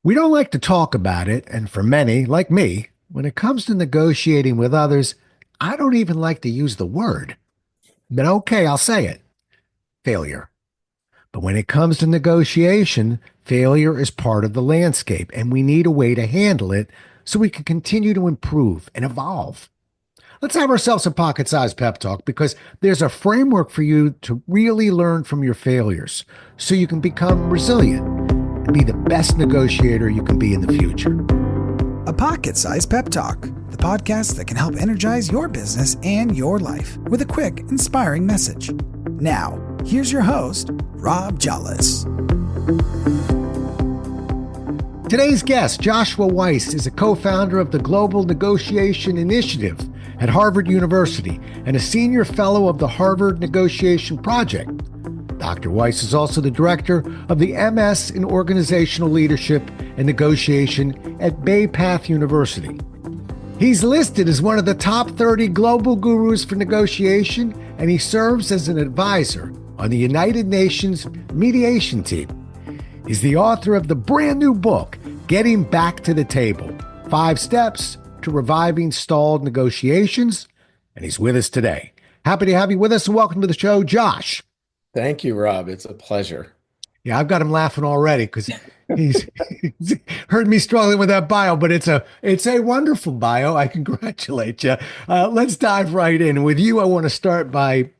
We don't like to talk about it, and for many, like me, when it comes to negotiating with others, I don't even like to use the word. But okay, I'll say it failure. But when it comes to negotiation, failure is part of the landscape, and we need a way to handle it so we can continue to improve and evolve. Let's have ourselves a pocket sized pep talk because there's a framework for you to really learn from your failures so you can become resilient and be the best negotiator you can be in the future. A Pocket Sized Pep Talk, the podcast that can help energize your business and your life with a quick, inspiring message. Now, here's your host, Rob Jolles. Today's guest, Joshua Weiss, is a co-founder of the Global Negotiation Initiative at Harvard University and a senior fellow of the Harvard Negotiation Project. Dr. Weiss is also the director of the MS in Organizational Leadership and Negotiation at Bay Path University. He's listed as one of the top 30 global gurus for negotiation, and he serves as an advisor on the United Nations mediation team. He's the author of the brand new book, Getting Back to the Table, 5 Steps to Reviving Stalled Negotiations, and he's with us today. Happy to have you with us, and welcome to the show, Josh. Thank you, Rob. It's a pleasure. Yeah, I've got him laughing already because he's heard me struggling with that bio, but it's a wonderful bio. I congratulate you. Let's dive right in. With you, I want to start by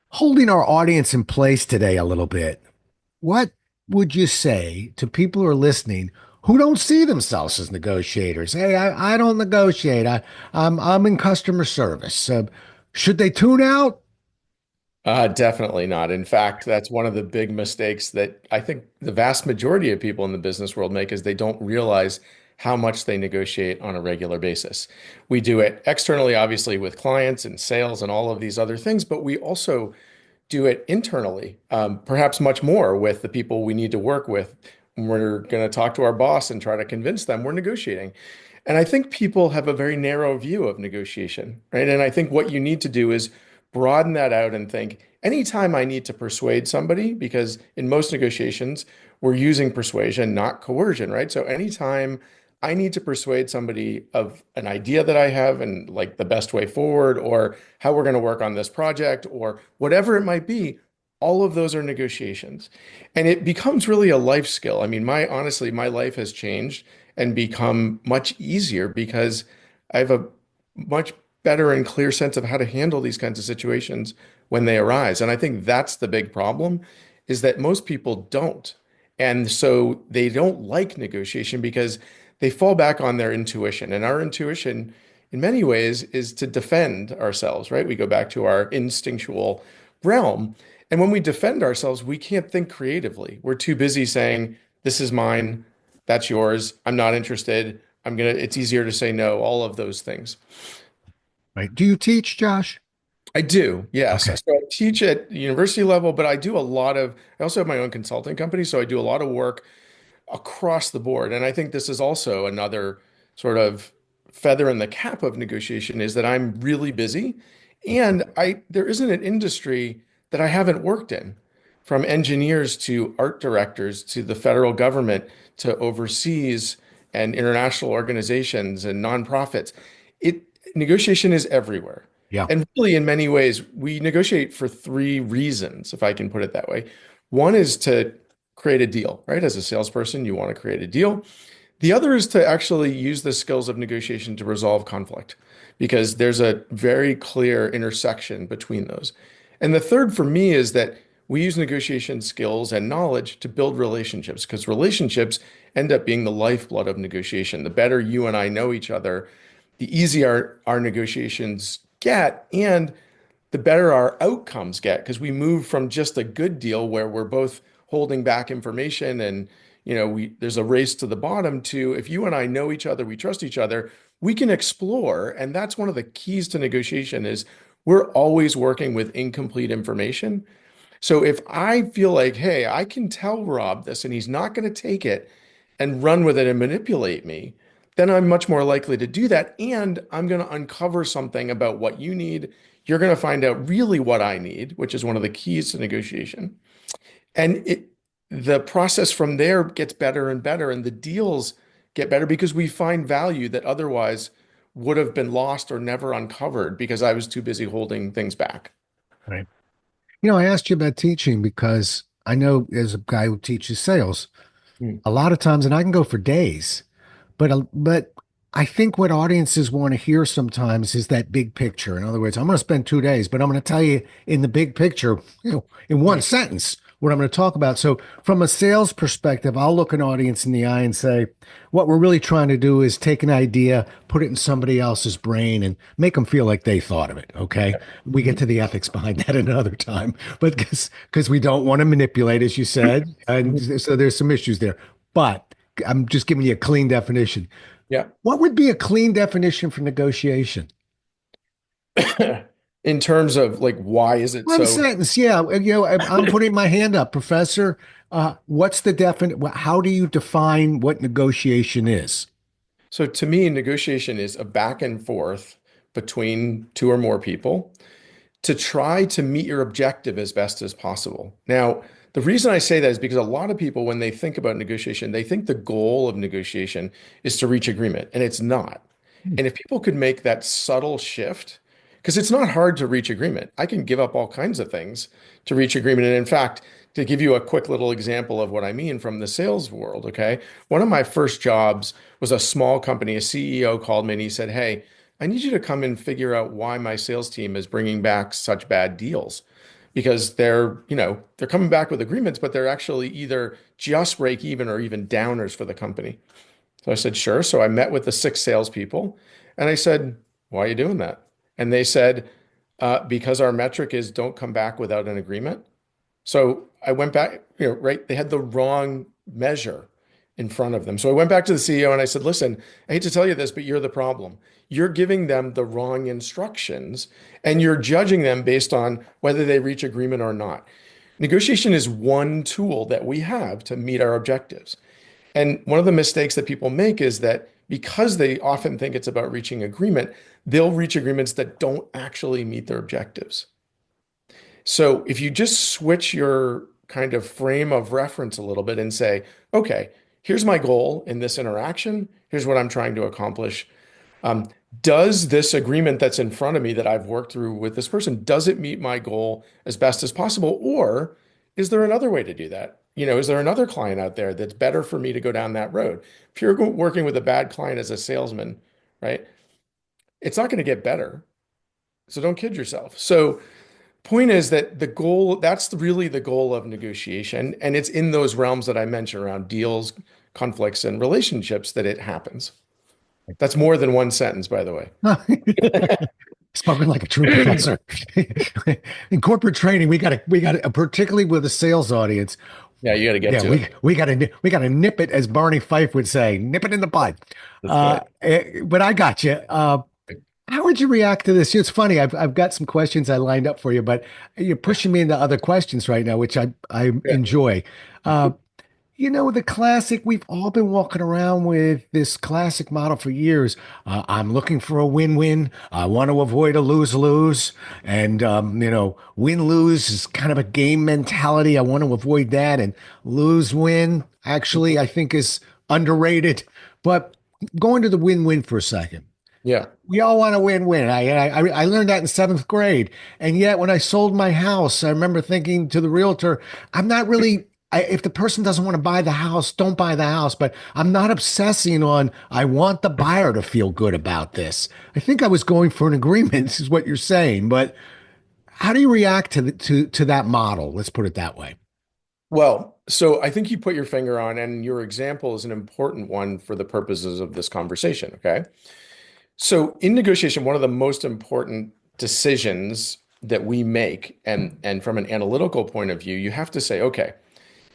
holding our audience in place today a little bit. What would you say to people who are listening who don't see themselves as negotiators? Hey, I don't negotiate. I'm in customer service. Should they tune out? Definitely not. In fact, that's one of the big mistakes that I think the vast majority of people in the business world make is they don't realize how much they negotiate on a regular basis. We do it externally, obviously, with clients and sales and all of these other things, but we also do it internally, perhaps much more with the people we need to work with. We're going to talk to our boss and try to convince them we're negotiating. And I think people have a very narrow view of negotiation, right? And I think what you need to do is broaden that out and think anytime I need to persuade somebody, because in most negotiations, we're using persuasion, not coercion, right? So anytime I need to persuade somebody of an idea that I have and like the best way forward or how we're going to work on this project or whatever it might be, all of those are negotiations. And it becomes really a life skill. I mean, honestly, my life has changed and become much easier because I have a much better and clear sense of how to handle these kinds of situations when they arise. And I think that's the big problem is that most people don't. And so they don't like negotiation because they fall back on their intuition. And our intuition, in many ways, is to defend ourselves, right? We go back to our instinctual realm. And when we defend ourselves, we can't think creatively. We're too busy saying, this is mine, that's yours, I'm not interested, it's easier to say no, all of those things. Right. Do you teach, Josh? I do, yes. Okay. So I teach at university level, but I also have my own consulting company, so I do a lot of work across the board. And I think this is also another sort of feather in the cap of negotiation is that I'm really busy and there isn't an industry that I haven't worked in, from engineers to art directors to the federal government to overseas and international organizations and nonprofits. It Negotiation is everywhere. Yeah. And really, in many ways, we negotiate for 3 reasons, if I can put it that way. One is to create a deal, right? As a salesperson, you want to create a deal. The other is to actually use the skills of negotiation to resolve conflict, because there's a very clear intersection between those. And the third for me is that we use negotiation skills and knowledge to build relationships, because relationships end up being the lifeblood of negotiation. The better you and I know each other, the easier our negotiations get and the better our outcomes get, because we move from just a good deal where we're both holding back information and there's a race to the bottom to if you and I know each other, we trust each other, we can explore. And that's one of the keys to negotiation is we're always working with incomplete information. So if I feel like, hey, I can tell Rob this and he's not going to take it and run with it and manipulate me, then I'm much more likely to do that. And I'm going to uncover something about what you need. You're going to find out really what I need, which is one of the keys to negotiation. And the process from there gets better and better, and the deals get better because we find value that otherwise would have been lost or never uncovered because I was too busy holding things back. Right. I asked you about teaching because I know as a guy who teaches sales, Mm. a lot of times, and I can go for days, but I think what audiences want to hear sometimes is that big picture. In other words, I'm going to spend 2 days, but I'm going to tell you in the big picture, in one Right. sentence, what I'm going to talk about. So, from a sales perspective, I'll look an audience in the eye and say, what we're really trying to do is take an idea, put it in somebody else's brain, and make them feel like they thought of it. Okay. We get Mhm. to the ethics behind that another time, but because we don't want to manipulate, as you said. And Mhm. so there's some issues there. But I'm just giving you a clean definition. Yeah. What would be a clean definition for negotiation? In terms of like, why is it One so? sentence, yeah. I'm putting my hand up, Professor. What's the How do you define what negotiation is? So to me, negotiation is a back and forth between two or more people to try to meet your objective as best as possible. Now, the reason I say that is because a lot of people, when they think about negotiation, they think the goal of negotiation is to reach agreement, and it's not. And if people could make that subtle shift, because it's not hard to reach agreement, I can give up all kinds of things to reach agreement. And in fact, to give you a quick little example of what I mean from the sales world, okay? One of my first jobs was a small company. A CEO called me and he said, "Hey, I need you to come and figure out why my sales team is bringing back such bad deals." Because they're coming back with agreements, but they're actually either just break even or even downers for the company. So I said, sure. So I met with the six salespeople and I said, why are you doing that? And they said, because our metric is don't come back without an agreement. So I went back, right? They had the wrong measure in front of them. So I went back to the CEO and I said, listen, I hate to tell you this, but you're the problem. You're giving them the wrong instructions and you're judging them based on whether they reach agreement or not. Negotiation is one tool that we have to meet our objectives. And one of the mistakes that people make is that because they often think it's about reaching agreement, they'll reach agreements that don't actually meet their objectives. So if you just switch your kind of frame of reference a little bit and say, okay, here's my goal in this interaction, here's what I'm trying to accomplish. Um, does this agreement that's in front of me that I've worked through with this person, does it meet my goal as best as possible? Or is there another way to do that? Is there another client out there that's better for me to go down that road? If you're working with a bad client as a salesman, right, it's not going to get better. So don't kid yourself. So point is that the goal, that's really the goal of negotiation. And it's in those realms that I mentioned around deals, conflicts, and relationships that it happens. That's more than one sentence, by the way. Spoken like a true professor. In corporate training, we got to, particularly with a sales audience. Yeah, you got to get Yeah, to it. we got to nip it, as Barney Fife would say, nip it in the bud. That's right. But I got you. How would you react to this? It's funny. I've got some questions I lined up for you, but you're pushing me into other questions right now, which I Yeah. enjoy. Uh, the classic, we've all been walking around with this classic model for years. I'm looking for a win-win. I want to avoid a lose-lose. And, win-lose is kind of a game mentality. I want to avoid that. And lose-win, actually, I think is underrated. But going to the win-win for a second. Yeah. We all want to win-win. I learned that in seventh grade. And yet, when I sold my house, I remember thinking to the realtor, I'm not really, if the person doesn't want to buy the house, don't buy the house. But I'm not obsessing on, I want the buyer to feel good about this. I think I was going for an agreement, is what you're saying. But how do you react to that model? Let's put it that way. Well, so I think you put your finger on, and your example is an important one for the purposes of this conversation. Okay. So in negotiation, one of the most important decisions that we make, and from an analytical point of view, you have to say, okay,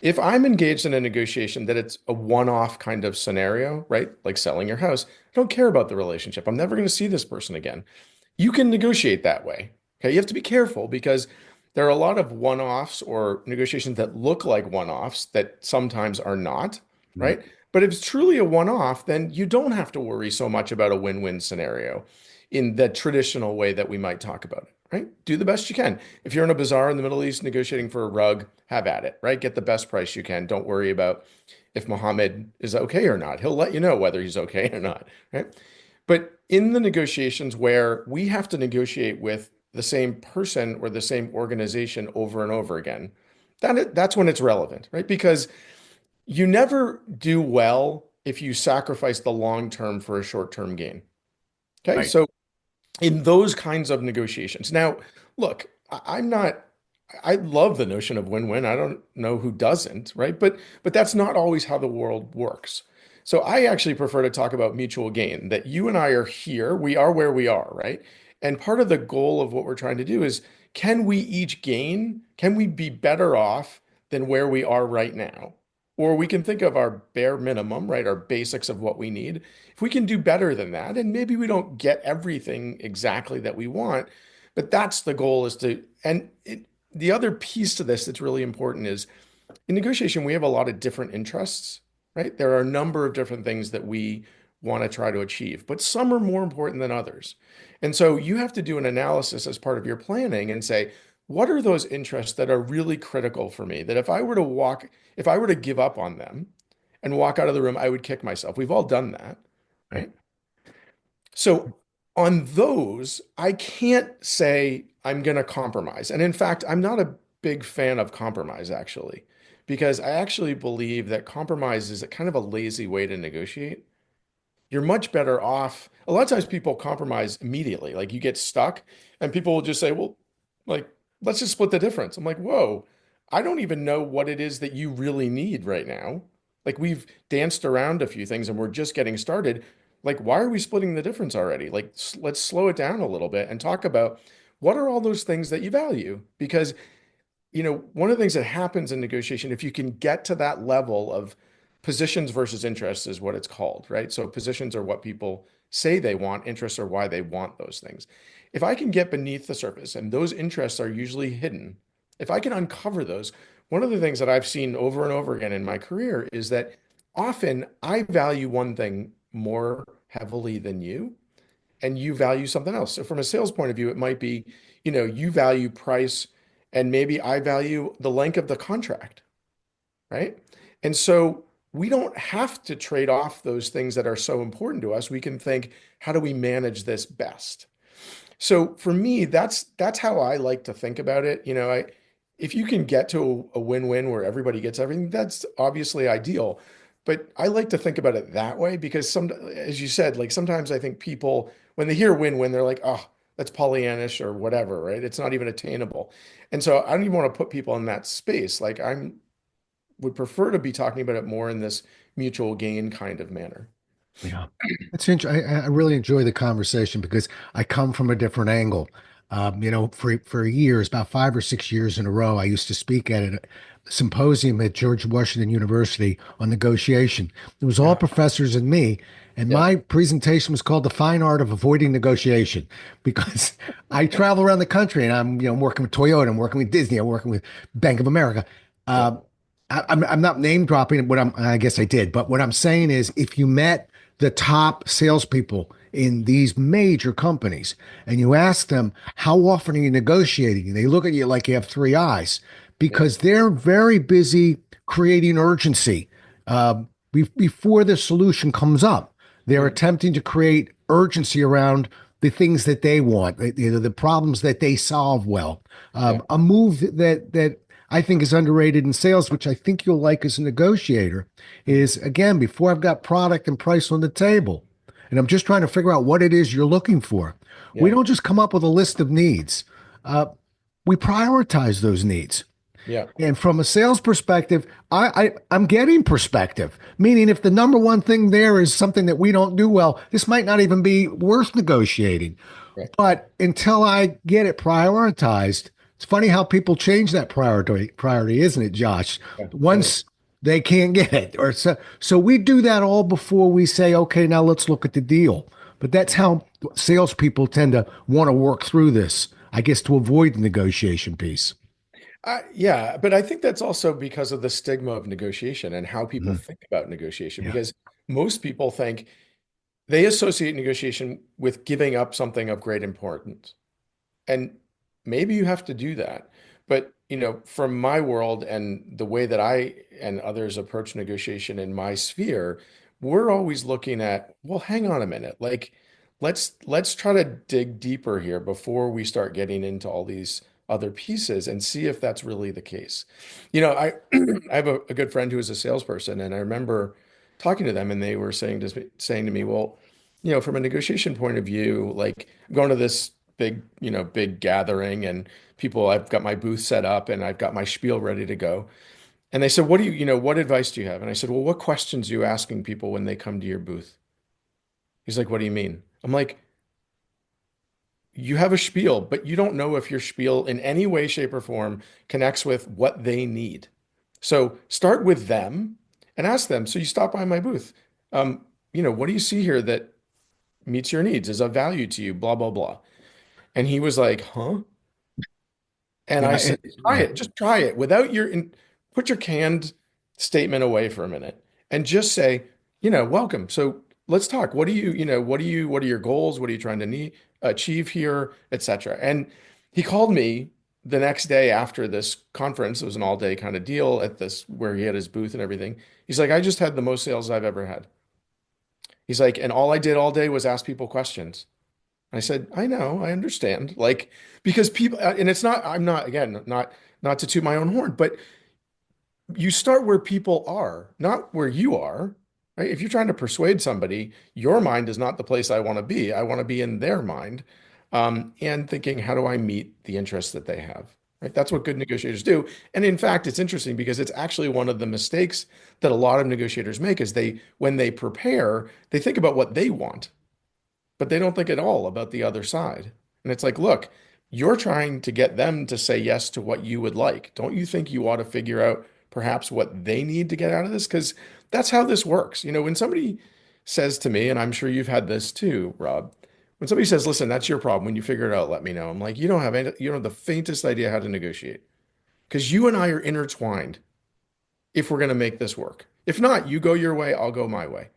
if I'm engaged in a negotiation that it's a one-off kind of scenario, right? Like selling your house, I don't care about the relationship. I'm never going to see this person again. You can negotiate that way. Okay. You have to be careful because there are a lot of one-offs or negotiations that look like one-offs that sometimes are not, Right. right? But if it's truly a one-off, then you don't have to worry so much about a win-win scenario in the traditional way that we might talk about it. right? Do the best you can. If you're in a bazaar in the Middle East negotiating for a rug, have at it, right? Get the best price you can. Don't worry about if Mohammed is okay or not. He'll let you know whether he's okay or not, right? But in the negotiations where we have to negotiate with the same person or the same organization over and over again, that's when it's relevant, right? Because you never do well if you sacrifice the long term for a short term gain. Okay. Right. So in those kinds of negotiations. Now, look, I'm not, I love the notion of win-win. I don't know who doesn't, right? But that's not always how the world works. So I actually prefer to talk about mutual gain, that you and I are here, we are where we are, right? And part of the goal of what we're trying to do is can we each gain? Can we be better off than where we are right now? Or we can think of our bare minimum, right? Our basics of what we need. If we can do better than that, and maybe we don't get everything exactly that we want, but that's the goal is to, the other piece to this that's really important is in negotiation, we have a lot of different interests, right? There are a number of different things that we want to try to achieve, but some are more important than others. And so you have to do an analysis as part of your planning and say, what are those interests that are really critical for me? That if I were to give up on them and walk out of the room, I would kick myself. We've all done that, Right. right? So on those, I can't say I'm going to compromise. And in fact, I'm not a big fan of compromise actually, because I actually believe that compromise is a kind of a lazy way to negotiate. You're much better off. A lot of times people compromise immediately. Like you get stuck and people will just say, well, like, let's just split the difference. I'm like, whoa, I don't even know what it is that you really need right now. Like we've danced around a few things and we're just getting started. Like, why are we splitting the difference already? Like, let's slow it down a little bit and talk about what are all those things that you value? Because one of the things that happens in negotiation, if you can get to that level of positions versus interests is what it's called, right? So positions are what people say they want, interests are why they want those things. If I can get beneath the surface, and those interests are usually hidden, if I can uncover those, one of the things that I've seen over and over again in my career is that often I value one thing more heavily than you, and you value something else. So from a sales point of view, it might be, you value price and maybe I value the length of the contract, right? And so we don't have to trade off those things that are so important to us. We can think, how do we manage this best? So for me, that's how I like to think about it. If you can get to a win-win where everybody gets everything, that's obviously ideal. But I like to think about it that way because as you said, like sometimes I think people, when they hear win-win, they're like, oh, that's Pollyannish or whatever, right? It's not even attainable. And so I don't even want to put people in that space. Like would prefer to be talking about it more in this mutual gain kind of manner. Yeah, it's interesting. I really enjoy the conversation because I come from a different angle. For years, about 5 or 6 years in a row, I used to speak at a symposium at George Washington University on negotiation. It was all Yeah. professors and me, and Yeah. my presentation was called "The Fine Art of Avoiding Negotiation" because I travel around the country and I'm working with Toyota, I'm working with Disney, I'm working with Bank of America. Yeah. Uh, I'm not name dropping I guess I did, but what I'm saying is if you met the top salespeople in these major companies and you ask them, how often are you negotiating? And they look at you like you have three eyes Yeah. because they're very busy creating urgency before the solution comes up. They're Mm. attempting to create urgency around the things that they want, the problems that they solve well. Yeah. A move that I think is underrated in sales, which I think you'll like as a negotiator, is again, before I've got product and price on the table, and I'm just trying to figure out what it is you're looking for. We Yeah. don't just come up with a list of needs. Uh, we prioritize those needs. Yeah. And from a sales perspective, I'm getting perspective, meaning if the number one thing there is something that we don't do well, this might not even be worth negotiating. Right. But until I get it prioritized, it's funny how people change that priority, isn't it, Josh? Yeah. It is. Once they can't get it, or so we do that all before we say, okay, now let's look at the deal. But that's how salespeople tend to want to work through this, I guess, to avoid the negotiation piece. Yeah, but I think that's also because of the stigma of negotiation and how people Mhm. think about negotiation. Yeah. Because most people think they associate negotiation with giving up something of great importance. And maybe you have to do that. But, from my world and the way that I and others approach negotiation in my sphere, we're always looking at, well, hang on a minute. Like, let's try to dig deeper here before we start getting into all these other pieces and see if that's really the case. I I have a good friend who is a salesperson, and I remember talking to them, and they were saying to me, well, from a negotiation point of view, like I'm going to this big gathering, and I've got my booth set up and I've got my spiel ready to go. And they said, what advice do you have? And I said, well, what questions are you asking people when they come to your booth? He's like, what do you mean? I'm like, you have a spiel, but you don't know if your spiel in any way, shape, or form connects with what they need. So start with them and ask them. So you stop by my booth. What do you see here that meets your needs, is of value to you, blah, blah, blah. And he was like, huh? And I Yeah, said, try it, just try it put your canned statement away for a minute and just say, welcome. So let's talk. What are your goals? What are you trying to achieve here, et cetera. And he called me the next day after this conference. It was an all day kind of deal at this where he had his booth and everything. He's like, I just had the most sales I've ever had. He's like, and all I did all day was ask people questions. I said, I know, I understand. Like, because people, and it's not, I'm not, again, not to toot my own horn, but you start where people are, not where you are, right? If you're trying to persuade somebody, your mind is not the place I want to be. I want to be in their mind, and thinking, how do I meet the interests that they have? Right? That's what good negotiators do. And in fact, it's interesting because it's actually one of the mistakes that a lot of negotiators make is when they prepare, they think about what they want, but they don't think at all about the other side. And it's like, look, you're trying to get them to say yes to what you would like. Don't you think you ought to figure out perhaps what they need to get out of this? Because that's how this works. When somebody says to me, and I'm sure you've had this too, Rob, when somebody says, listen, that's your problem. When you figure it out, let me know. I'm like, you don't have the faintest idea how to negotiate because you and I are intertwined if we're going to make this work. If not, you go your way, I'll go my way.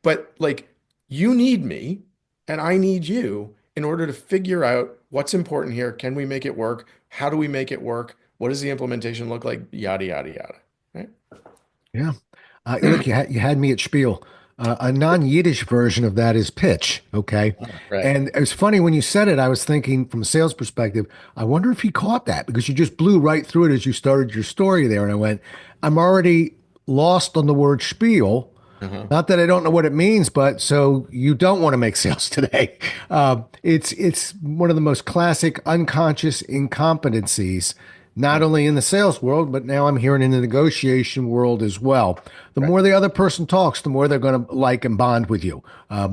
But like, you need me and I need you in order to figure out what's important here. Can we make it work? How do we make it work? What does the implementation look like? Yada, yada, yada. Right? yeah. Look, you had me at spiel. A non-Yiddish version of that is pitch. Okay. Right. And it was funny when you said it, I was thinking from a sales perspective, I wonder if he caught that because you just blew right through it as you started your story there. And I went, I'm already lost on the word spiel. Uh-huh. Not that I don't know what it means, but so you don't want to make sales today. It's one of the most classic unconscious incompetencies, not Right. only in the sales world, but now I'm hearing in the negotiation world as well. The Right. more the other person talks, the more they're going to like and bond with you.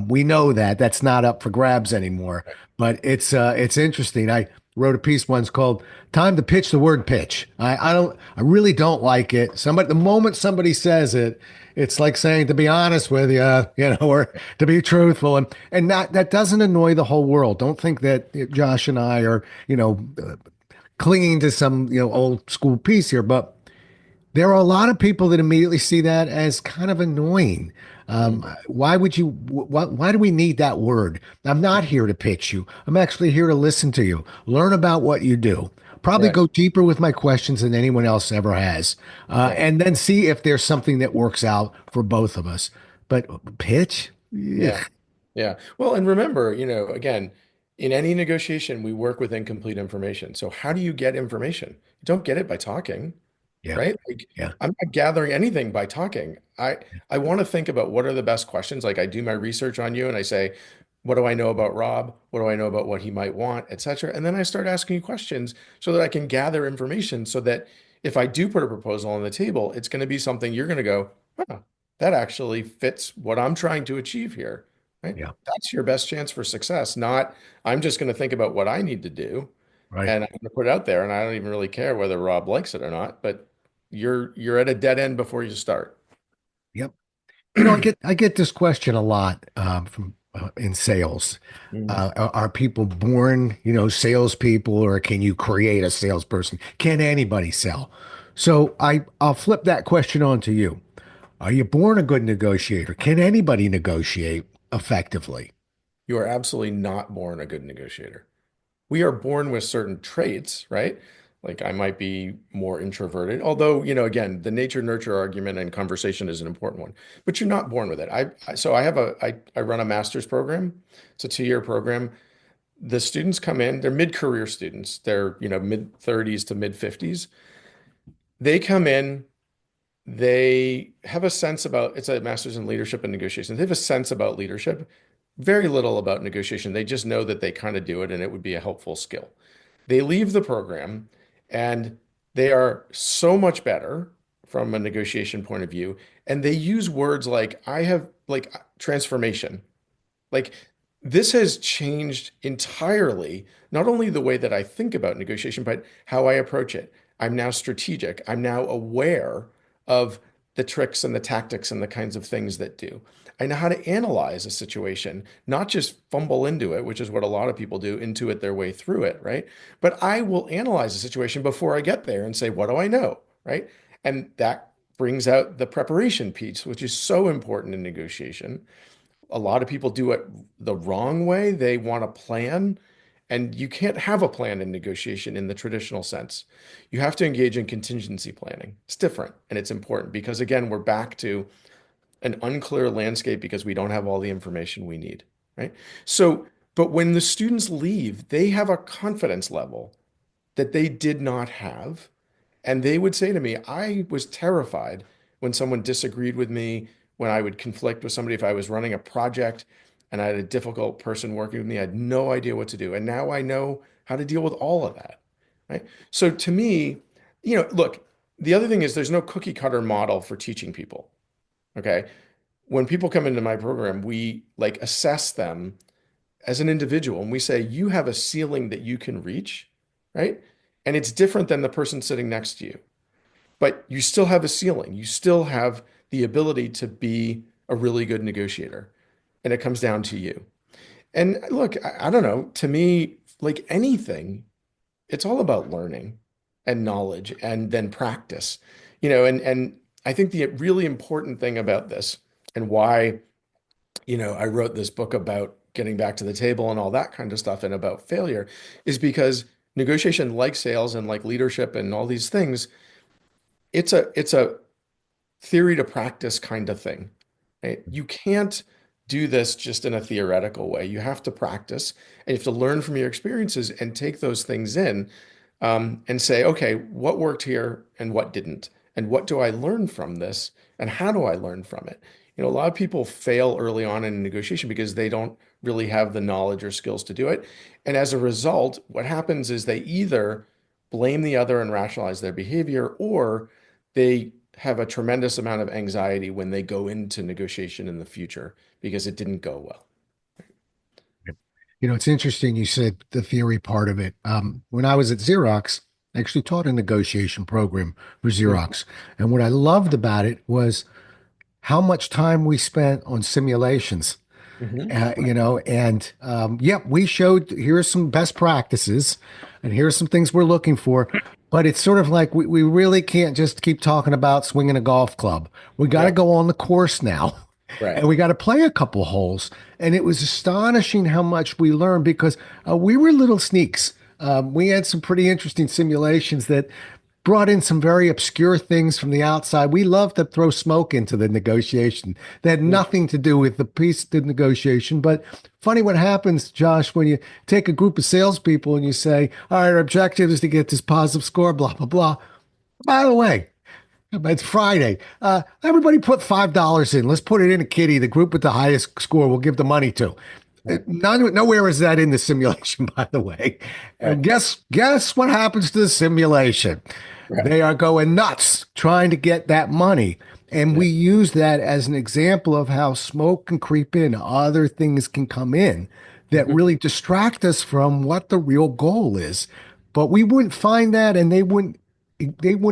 We know that that's not up for grabs anymore, Right. but it's interesting. I wrote a piece once called "Time to Pitch the Word Pitch." I really don't like it. The moment somebody says it, it's like saying to be honest with you, or to be truthful, and that doesn't annoy the whole world. Don't think that Josh and I are, clinging to some, old school piece here, but there are a lot of people that immediately see that as kind of annoying. Mhm. Why would you? Why do we need that word? I'm not here to pitch you. I'm actually here to listen to you, learn about what you do, probably Right. go deeper with my questions than anyone else ever has, Right. and then see if there's something that works out for both of us. But pitch? Yeah. Ugh. Yeah. Well, and remember, again, in any negotiation, we work with incomplete information. So how do you get information? You don't get it by talking. Yeah, Right? Like yeah, I'm not gathering anything by talking. I want to think about what are the best questions. Like I do my research on you and I say, what do I know about Rob? What do I know about what he might want, et cetera? And then I start asking you questions so that I can gather information so that if I do put a proposal on the table, it's going to be something you're going to go, huh, that actually fits what I'm trying to achieve here. Right? yeah. That's your best chance for success, not I'm just going to think about what I need to do Right. and I'm going to put it out there, and I don't even really care whether Rob likes it or not. But you're at a dead end before you start. Yep. I get this question a lot from in sales. Mhm. Are people born, salespeople, or can you create a salesperson? Can anybody sell? So I'll flip that question on to you. Are you born a good negotiator? Can anybody negotiate effectively? You are absolutely not born a good negotiator. we are born with certain traits, right? Like I might be more introverted, although, again, the nature nurture argument and conversation is an important one, but you're not born with it. So I run a master's program. It's a 2-year program. The students come in, they're mid-career students. They're, mid 30s to mid 50s. They come in, they have a sense about, it's a master's in leadership and negotiation. They have a sense about leadership, very little about negotiation. They just know that they kind of do it and it would be a helpful skill. They leave the program and they are so much better from a negotiation point of view. And they use words like, I have like transformation. Like this has changed entirely, not only the way that I think about negotiation, but how I approach it. I'm now strategic. I'm now aware of the tricks and the tactics and the kinds of things that do. I know how to analyze a situation, not just fumble into it, which is what a lot of people do, intuit their way through it, right? But I will analyze a situation before I get there and say, what do I know, right? And that brings out the preparation piece, which is so important in negotiation. A lot of people do it the wrong way. They want a plan, and you can't have a plan in negotiation in the traditional sense. You have to engage in contingency planning. It's different and it's important because, again, we're back to an unclear landscape because we don't have all the information we need, right? So, but when the students leave, they have a confidence level that they did not have. And they would say to me, I was terrified when someone disagreed with me, when I would conflict with somebody, if I was running a project and I had a difficult person working with me, I had no idea what to do. And now I know how to deal with all of that, right? So to me, look, the other thing is there's no cookie cutter model for teaching people, okay? When people come into my program, we like assess them as an individual and we say, you have a ceiling that you can reach, right? And it's different than the person sitting next to you, but you still have a ceiling. You still have the ability to be a really good negotiator. And it comes down to you. And look, I don't know, to me, like anything, it's all about learning and knowledge and then practice, and I think the really important thing about this and why, I wrote this book about getting back to the table and all that kind of stuff and about failure is because negotiation, like sales and like leadership and all these things, it's a theory to practice kind of thing, right? You can't do this just in a theoretical way. You have to practice and you have to learn from your experiences and take those things in, and say, okay, what worked here and what didn't? And what do I learn from this? And how do I learn from it? A lot of people fail early on in negotiation because they don't really have the knowledge or skills to do it. And as a result, what happens is they either blame the other and rationalize their behavior, or they have a tremendous amount of anxiety when they go into negotiation in the future because it didn't go well. It's interesting you said the theory part of it. When I was at Xerox, I actually taught a negotiation program for Xerox. And what I loved about it was how much time we spent on simulations. Mhm. We showed here are some best practices and here are some things we're looking for. But it's sort of like we really can't just keep talking about swinging a golf club. We got to Right. go on the course now Right. and we got to play a couple holes. And it was astonishing how much we learned because we were little sneaks. We had some pretty interesting simulations that brought in some very obscure things from the outside. We love to throw smoke into the negotiation. That had Mm. nothing to do with the piece of the negotiation. But funny what happens, Josh, when you take a group of salespeople and you say, all right, our objective is to get this positive score, blah, blah, blah. By the way, it's Friday. Everybody put $5 in. Let's put it in a kitty. The group with the highest score we'll give the money to. Right. Nowhere is that in the simulation, by the way. And Right. guess what happens to the simulation? Right. They are going nuts trying to get that money. And Yeah. we use that as an example of how smoke can creep in, other things can come in that Mhm. really distract us from what the real goal is. But we wouldn't find that, and they wouldn't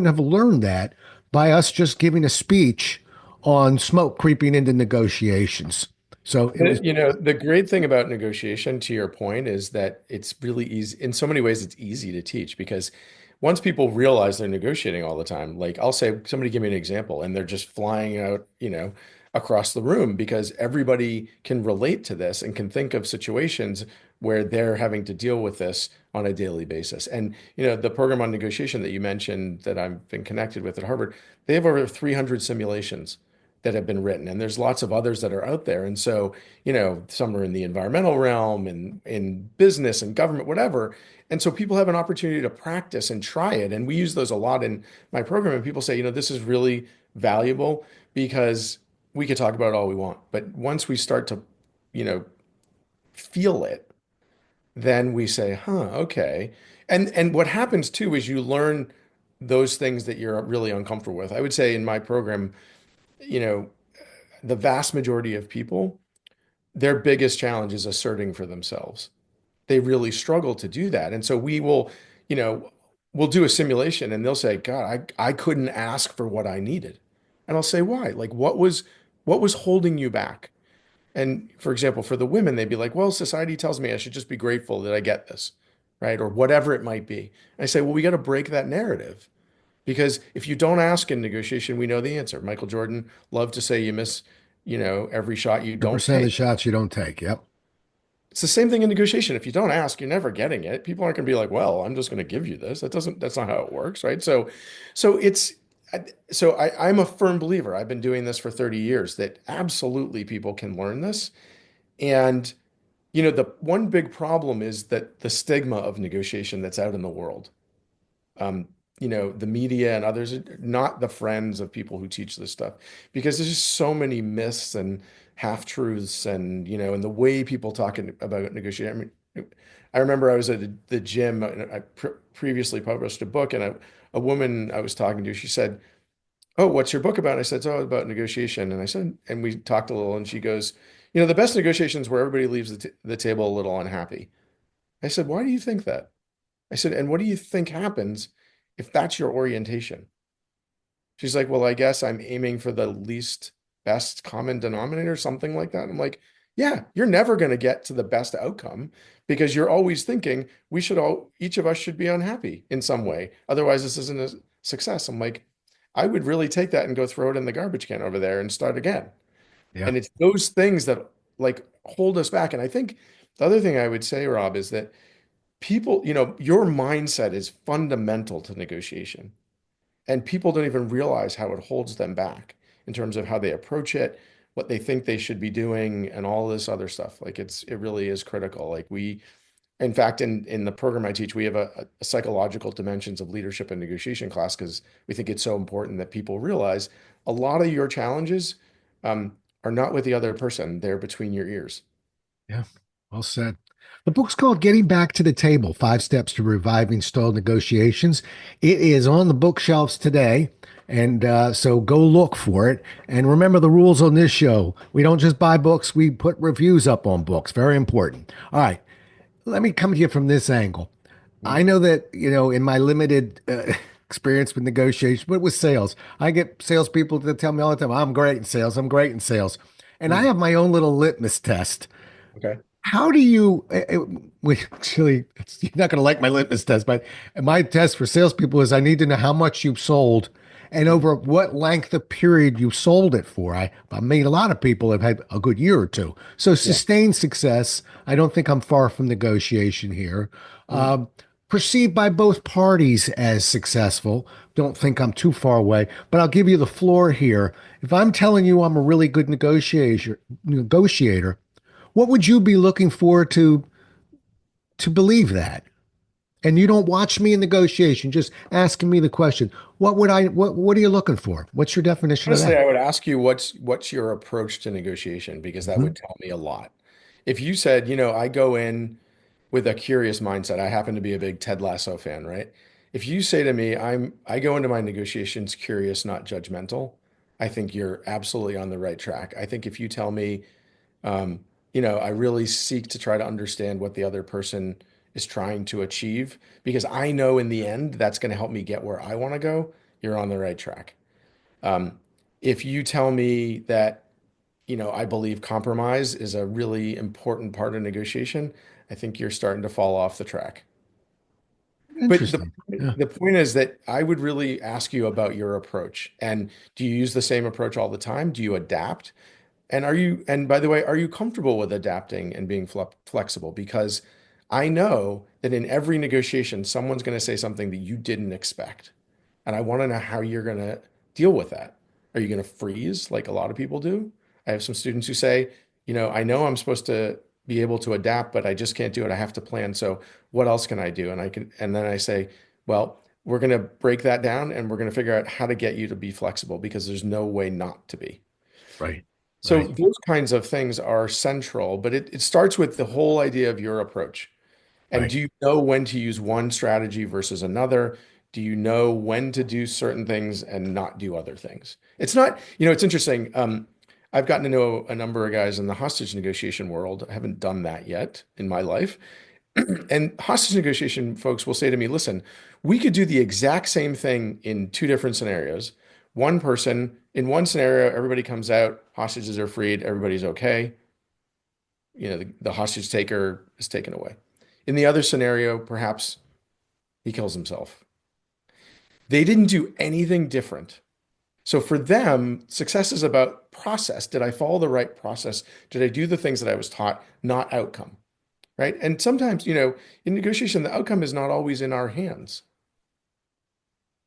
have learned that by us just giving a speech on smoke creeping into negotiations. So it was The great thing about negotiation, to your point, is that it's really easy. In so many ways, it's easy to teach because once people realize they're negotiating all the time, like I'll say, somebody give me an example, and they're just flying out, across the room because everybody can relate to this and can think of situations where they're having to deal with this on a daily basis. And, the program on negotiation that you mentioned that I've been connected with at Harvard, they have over 300 simulations that have been written, and there's lots of others that are out there. And so, some are in the environmental realm and in business and government, whatever. And so people have an opportunity to practice and try it. And we use those a lot in my program. And people say, this is really valuable because we could talk about it all we want. But once we start to, you know, feel it, then we say, huh, okay. And what happens too is you learn those things that you're really uncomfortable with. I would say in my program, you know, the vast majority of people, their biggest challenge is asserting for themselves. They really struggle to do that. And so we will, you know, we'll do a simulation and they'll say, God, I couldn't ask for what I needed. And I'll say, why? Like what was holding you back? And for example, for the women, they'd be like, well, society tells me I should just be grateful that I get this, right? Or whatever it might be. And I say, well, we got to break that narrative because if you don't ask in negotiation, we know the answer. Michael Jordan loved to say you miss, every shot you don't 10% of the take. shots you don't take. Yep. It's the same thing in negotiation. If you don't ask, you're never getting it. People aren't going to be like, well, I'm just going to give you this. That's not how it works, right? So it's, I'm a firm believer. I've been doing this for 30 years that absolutely people can learn this. And, the one big problem is that the stigma of negotiation that's out in the world. Um, the media and others are not the friends of people who teach this stuff because there's just so many myths and half truths and the way people talk about negotiating. I mean, I remember I was at the gym and I previously published a book and a woman I was talking to, she said, oh, what's your book about? And I said, it's all about negotiation. And I said, and we talked a little and she goes, the best negotiations where everybody leaves the table a little unhappy. I said, why do you think that? I said, and what do you think happens if that's your orientation? She's like, well, I guess I'm aiming for the least best common denominator, something like that. I'm like, yeah, you're never going to get to the best outcome because you're always thinking each of us should be unhappy in some way. Otherwise, this isn't a success. I'm like, I would really take that and go throw it in the garbage can over there and start again. Yeah. And it's those things that like hold us back. And I think the other thing I would say, Rob, is that people, your mindset is fundamental to negotiation. And people don't even realize how it holds them back in terms of how they approach it, what they think they should be doing, and all this other stuff. Like it really is critical. Like in fact, in the program I teach, we have a psychological dimensions of leadership and negotiation class because we think it's so important that people realize a lot of your challenges are not with the other person; they're between your ears. Yeah. Well said. The book's called Getting Back to the Table, 5 Steps to Reviving Stalled Negotiations. It is on the bookshelves today. And so go look for it. And remember the rules on this show. We don't just buy books, we put reviews up on books. Very important. All right. Let me come to you from this angle. I Mm, know that, in my limited experience with negotiation, but with sales, I get salespeople that tell me all the time, I'm great in sales. I'm great in sales. And I mm, have my own little litmus test. okay. How do you, actually, you're not going to like my litmus test, but my test for salespeople is I need to know how much you've sold and Mm, over what length of period you sold it for. I mean, a lot of people have had a good year or two. So yeah. sustained success, I don't think I'm far from negotiation here. Mm. Perceived by both parties as successful. Don't think I'm too far away, but I'll give you the floor here. If I'm telling you I'm a really good negotiator, what would you be looking for to believe that? And you don't watch me in negotiation, just asking me the question. What are you looking for? What's your definition of Honestly, that? I would ask you what's your approach to negotiation because that Mhm. would tell me a lot. If you said, I go in with a curious mindset, I happen to be a big Ted Lasso fan, right? If you say to me, I go into my negotiations curious, not judgmental, I think you're absolutely on the right track. I think if you tell me, I really seek to try to understand what the other person is trying to achieve because I know in the end that's going to help me get where I want to go, you're on the right track. Um, if you tell me that, I believe compromise is a really important part of negotiation, I think you're starting to fall off the track. But the Interesting. Yeah. the point is that I would really ask you about your approach. And do you use the same approach all the time? Do you adapt? And by the way, are you comfortable with adapting and being flexible? Because I know that in every negotiation, someone's going to say something that you didn't expect. And I want to know how you're going to deal with that. Are you going to freeze like a lot of people do? I have some students who say, I know I'm supposed to be able to adapt, but I just can't do it. I have to plan. So what else can I do? And then I say, well, we're going to break that down and we're going to figure out how to get you to be flexible because there's no way not to be. Right. So Right. those kinds of things are central, but it starts with the whole idea of your approach. And Right. do you know when to use one strategy versus another? Do you know when to do certain things and not do other things? It's not, it's interesting. I've gotten to know a number of guys in the hostage negotiation world. I haven't done that yet in my life. And hostage negotiation folks will say to me, listen, we could do the exact same thing in two different scenarios. One person, in one scenario, everybody comes out, hostages are freed, everybody's okay. The hostage taker is taken away. In the other scenario, perhaps he kills himself. They didn't do anything different. So for them, success is about process. Did I follow the right process? Did I do the things that I was taught, not outcome? Right. And sometimes, in negotiation, the outcome is not always in our hands.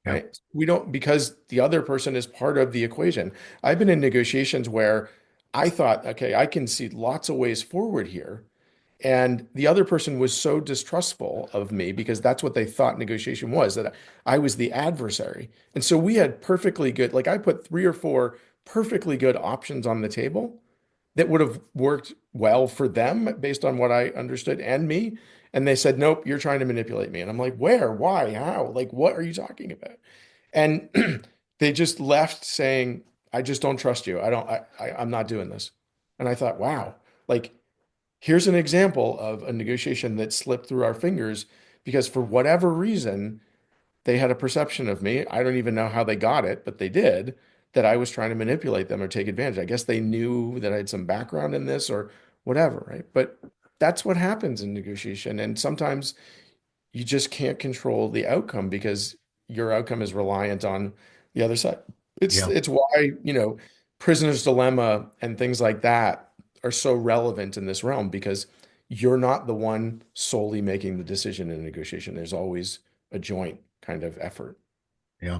Yeah. Right. We don't, because the other person is part of the equation. I've been in negotiations where I thought, okay, I can see lots of ways forward here. And the other person was so distrustful of me because that's what they thought negotiation was, that I was the adversary. And so we had perfectly good, like I put three or four perfectly good options on the table that would have worked well for them based on what I understood and me. And they said, nope, you're trying to manipulate me. And I'm like, where, why, how? Like, what are you talking about? And they just left saying, I just don't trust you. I'm not doing this. And I thought, wow, like, here's an example of a negotiation that slipped through our fingers because for whatever reason, they had a perception of me. I don't even know how they got it, but they did, that I was trying to manipulate them or take advantage. I guess they knew that I had some background in this or whatever, right? But that's what happens in negotiation. And sometimes you just can't control the outcome because your outcome is reliant on the other side. It's Yeah. it's why, prisoner's dilemma and things like that are so relevant in this realm because you're not the one solely making the decision in a negotiation. There's always a joint kind of effort. Yeah.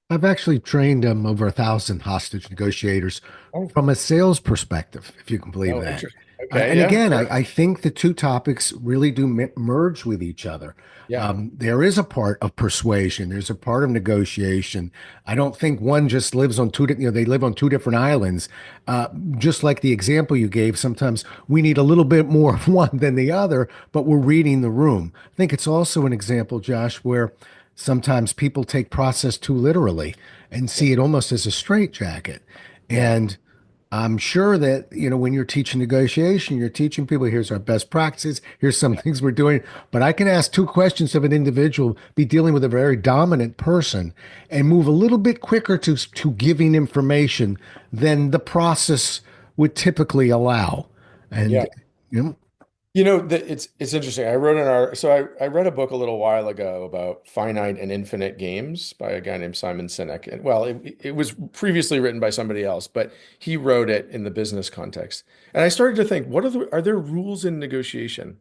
I've actually trained over 1,000 hostage negotiators Oh, from a sales perspective, if you can believe oh, that. interesting. Okay, And yeah, again, sure. I think the two topics really do merge with each other. Yeah, There is a part of persuasion. There's a part of negotiation. I don't think one just lives on they live on two different islands. Just like the example you gave, sometimes we need a little bit more of one than the other, but we're reading the room. I think it's also an example, Josh, where sometimes people take process too literally and yeah, see it almost as a straitjacket. yeah, And I'm sure that, when you're teaching negotiation, you're teaching people, here's our best practices, here's some yeah, things we're doing. But I can ask two questions of an individual, be dealing with a very dominant person, and move a little bit quicker to giving information than the process would typically allow. yeah. And, you know, It's interesting. I wrote an art. So I read a book a little while ago about finite and infinite games by a guy named Simon Sinek. And well, it was previously written by somebody else, but he wrote it in the business context. And I started to think, are there rules in negotiation?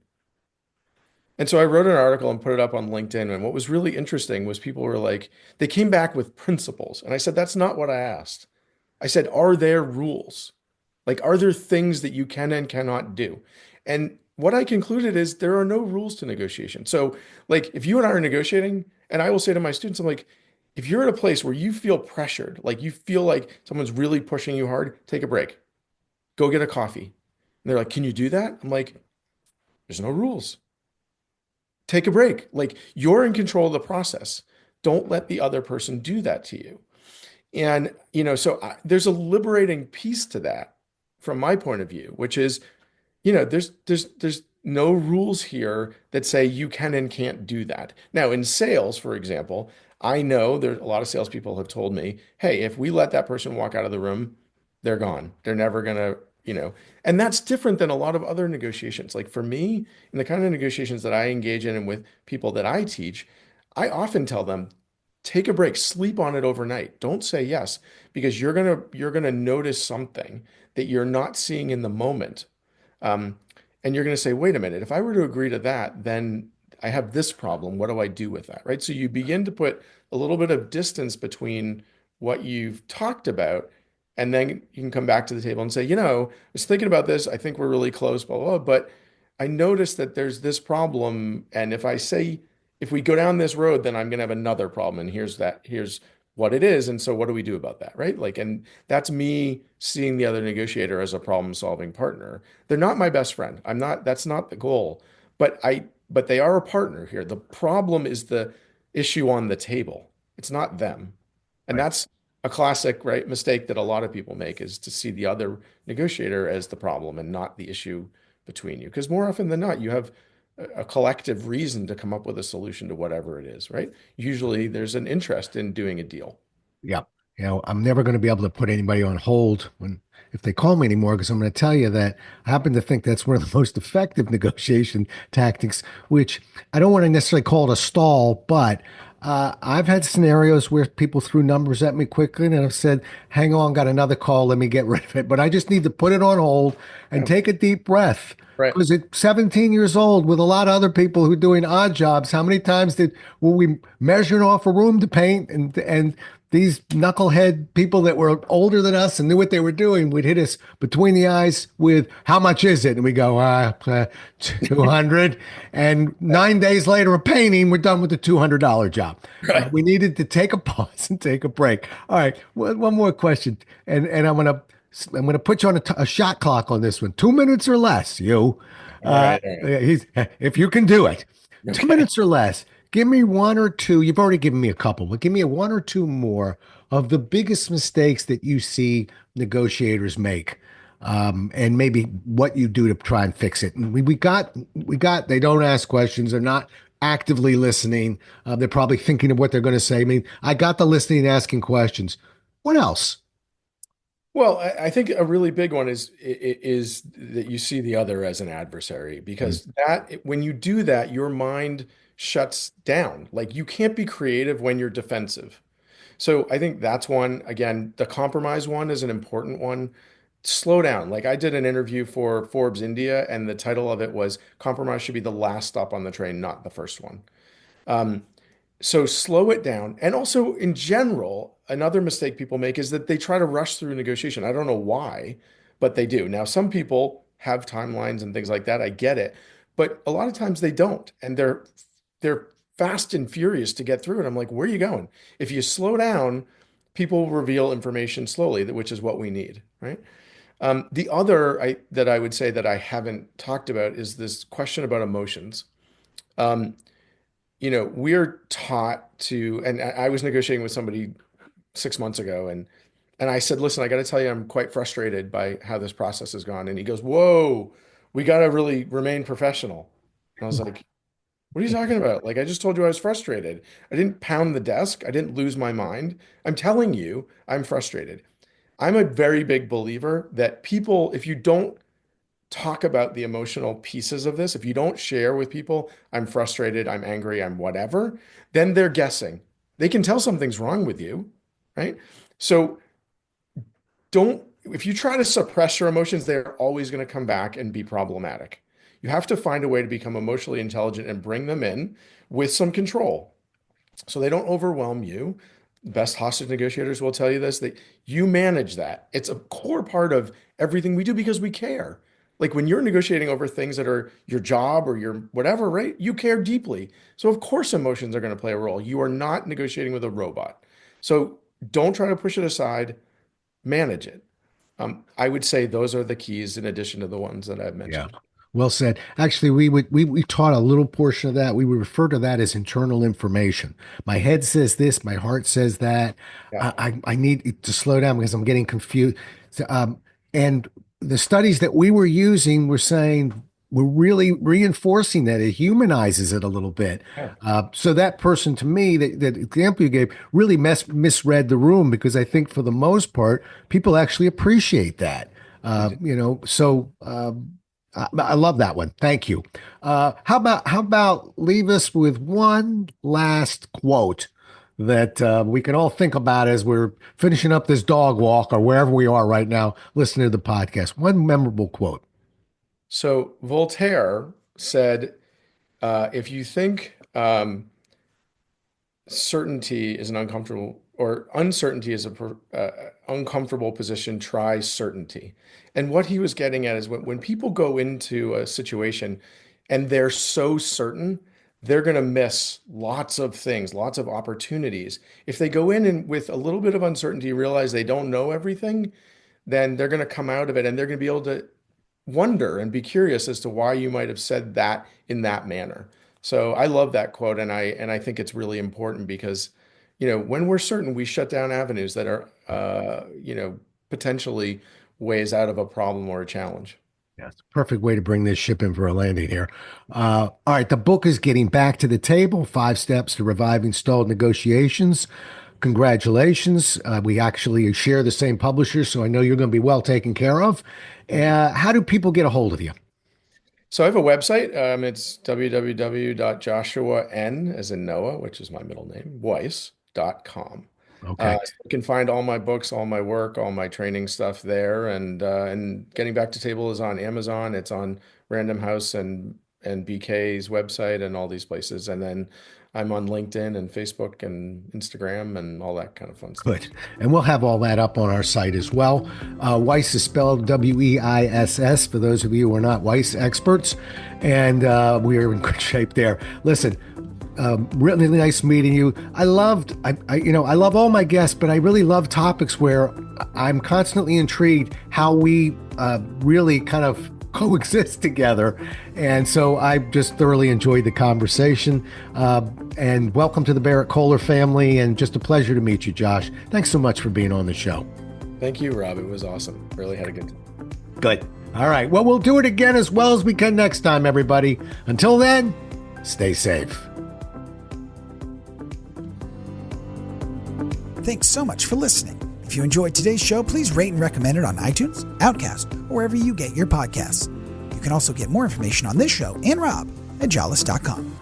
And so I wrote an article and put it up on LinkedIn. And what was really interesting was people were like, they came back with principles. And I said, that's not what I asked. I said, are there rules? Like, are there things that you can and cannot do? And what I concluded is there are no rules to negotiation. So, like, if you and I are negotiating, and I will say to my students, I'm like, if you're at a place where you feel pressured, like you feel like someone's really pushing you hard, take a break, go get a coffee. And they're like, can you do that? I'm like, there's no rules. Take a break. Like, you're in control of the process. Don't let the other person do that to you. And, there's a liberating piece to that from my point of view, which is, there's no rules here that say you can and can't do that. Now, in sales, for example, I know there's a lot of salespeople have told me, hey, if we let that person walk out of the room, they're gone. They're never gonna, and that's different than a lot of other negotiations. Like for me, in the kind of negotiations that I engage in and with people that I teach, I often tell them, take a break, sleep on it overnight. Don't say yes, because you're gonna notice something that you're not seeing in the moment. Um, And you're going to say, wait a minute, if I were to agree to that, then I have this problem. What do I do with that? Right. So you begin to put a little bit of distance between what you've talked about. And then you can come back to the table and say, I was thinking about this. I think we're really close, blah, blah, blah. But I noticed that there's this problem. And if we go down this road, then I'm going to have another problem. And here's what it is. And so what do we do about that? Right. Like, and that's me seeing the other negotiator as a problem solving partner. They're not my best friend. That's not the goal, but they are a partner here. The problem is the issue on the table. It's not them. And Right. that's a classic, right, mistake that a lot of people make is to see the other negotiator as the problem and not the issue between you. Because more often than not, you have a collective reason to come up with a solution to whatever it is, right? Usually there's an interest in doing a deal. Yeah. I'm never going to be able to put anybody on hold if they call me anymore, because I'm going to tell you that I happen to think that's one of the most effective negotiation tactics, which I don't want to necessarily call it a stall, but I've had scenarios where people threw numbers at me quickly and I've said, hang on, got another call, let me get rid of it. But I just need to put it on hold and Yeah. take a deep breath. Right. Because at 17 years old, with a lot of other people who are doing odd jobs, how many times were we measuring off a room to paint, and these knucklehead people that were older than us and knew what they were doing would hit us between the eyes with, how much is it? And we go, 200. And 9 days later, a painting, we're done with the $200 job. Right. We needed to take a pause and take a break. All right, one more question, and I'm gonna put you on a shot clock on this one. 2 minutes or less, you. All right. All right. If you can do it, two Okay. minutes or less. Give me one or two. You've already given me a couple, but give me one or two more of the biggest mistakes that you see negotiators make, and maybe what you do to try and fix it. And we got. They don't ask questions. They're not actively listening. They're probably thinking of what they're going to say. I mean, I got the listening and asking questions. What else? Well, I think a really big one is that you see the other as an adversary Mm. because that when you do that, your mind shuts down. Like you can't be creative when you're defensive. So I think that's one. Again, the compromise one is an important one. Slow down. Like I did an interview for Forbes India, and the title of it was "Compromise should be the last stop on the train, not the first one." Um, so slow it down. And also, in general, another mistake people make is that they try to rush through negotiation. I don't know why, but they do. Now, some people have timelines and things like that. I get it. But a lot of times they don't. And they're fast and furious to get through it. I'm like, where are you going? If you slow down, people reveal information slowly, which is what we need, right? The other that I would say that I haven't talked about is this question about emotions. Um, we're taught to, and I was negotiating with somebody 6 months ago, and I said, listen, I got to tell you, I'm quite frustrated by how this process has gone. And he goes, whoa, we got to really remain professional. And I was like, what are you talking about? Like, I just told you I was frustrated. I didn't pound the desk. I didn't lose my mind. I'm telling you, I'm frustrated. I'm a very big believer that people, if you don't talk about the emotional pieces of this, if you don't share with people, I'm frustrated, I'm angry, I'm whatever, then they're guessing. They can tell something's wrong with you, right? So if you try to suppress your emotions, they're always going to come back and be problematic. You have to find a way to become emotionally intelligent and bring them in with some control so they don't overwhelm you. Best hostage negotiators will tell you this, that you manage that. It's a core part of everything we do because we care. Like when you're negotiating over things that are your job or your whatever, right? You care deeply. So of course emotions are going to play a role. You are not negotiating with a robot. So don't try to push it aside, manage it. I would say those are the keys in addition to the ones that I've Yeah. mentioned. Well said. Actually, we taught a little portion of that. We would refer to that as internal information. My head says this, my heart says that. Yeah. I need to slow down because I'm getting confused. So, and the studies that we were using were saying we're really reinforcing that. It humanizes it a little bit. Yeah. So that person, to me, that example you gave, really misread the room, because I think for the most part, people actually appreciate that. I love that one. Thank you. How about leave us with one last quote that we can all think about as we're finishing up this dog walk or wherever we are right now listening to the podcast. One memorable quote. So Voltaire said, if you think certainty is an uncomfortable or uncertainty is uncomfortable position, try certainty. And what he was getting at is when people go into a situation and they're so certain, they're going to miss lots of things, lots of opportunities. If they go in and with a little bit of uncertainty, realize they don't know everything, then they're going to come out of it and they're going to be able to wonder and be curious as to why you might have said that in that manner. So I love that quote, and I think it's really important because, when we're certain, we shut down avenues that are, potentially ways out of a problem or a challenge. Yes, perfect way to bring this ship in for a landing here. All right, the book is Getting Back to the Table: 5 Steps to Reviving Stalled Negotiations. Congratulations. We actually share the same publisher, so I know you're going to be well taken care of. How do people get a hold of you? So I have a website. It's www.joshuan, as in Noah, which is my middle name, Weiss.com. Okay. So you can find all my books, all my work, all my training stuff there. And Getting Back to Table is on Amazon. It's on Random House and BK's website and all these places. And then I'm on LinkedIn and Facebook and Instagram and all that kind of fun stuff. Good. And we'll have all that up on our site as well. Weiss is spelled Weiss for those of you who are not Weiss experts. And we are in good shape there. Listen, really nice meeting you. I love all my guests, but I really love topics where I'm constantly intrigued how we really kind of coexist together. And so I just thoroughly enjoyed the conversation. And welcome to the Barrett Kohler family. And just a pleasure to meet you, Josh. Thanks so much for being on the show. Thank you, Rob. It was awesome. Really had a good time. Good. All right. Well, we'll do it again as well as we can next time, everybody. Until then, stay safe. Thanks so much for listening. If you enjoyed today's show, please rate and recommend it on iTunes, Outcast, or wherever you get your podcasts. You can also get more information on this show and Rob at jollis.com.